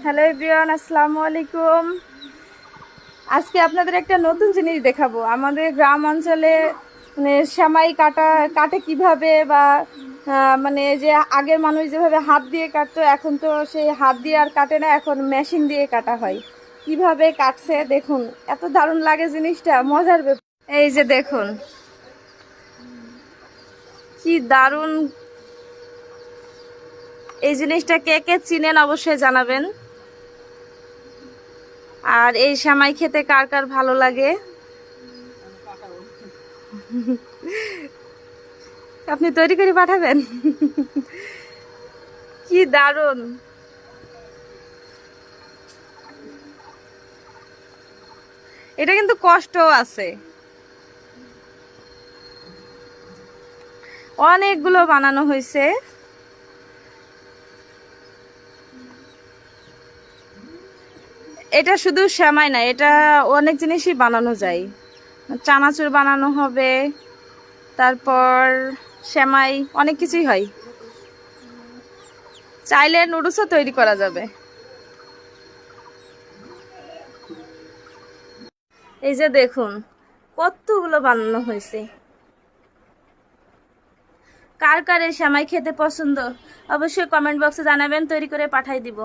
Hello everyone, আসসালামু আলাইকুম। আজকে আপনাদের একটা নতুন জিনিস দেখাবো। আমাদের গ্রাম অঞ্চলে মানে সেমাই কাটে কিভাবে, বা মানে যে আগের মানুষ যেভাবে হাত দিয়ে কাটতো, এখন তো সেই হাত দিয়ে আর কাটে না, এখন মেশিন দিয়ে কাটা হয়। কিভাবে কাটছে দেখুন, এত দারুণ লাগে জিনিসটা, মজার ব্যাপার। এই যে দেখুন কি দারুণ, এই জিনিসটা কে কে চিনেন অবশ্যই জানাবেন। আর এই সেমাই খেতে কার কার ভালো লাগে আপনি তৈরি করে পাঠাবেন। কি দারুণ! এটা কিন্তু কষ্টও আছে, অনেকগুলো বানানো হয়েছে। এটা শুধু সেমাই না, এটা অনেক জিনিসই বানানো যায়। চানাচুর বানানো হবে, তারপর সেমাই, অনেক কিছুই হয়। চাইলে নুডলসও তৈরি করা যাবে। এই যে দেখুন কতগুলো বানানো হয়েছে। কার কার এই সেমাই খেতে পছন্দ অবশ্যই কমেন্ট বক্সে জানাবেন, তৈরি করে পাঠাই দিব।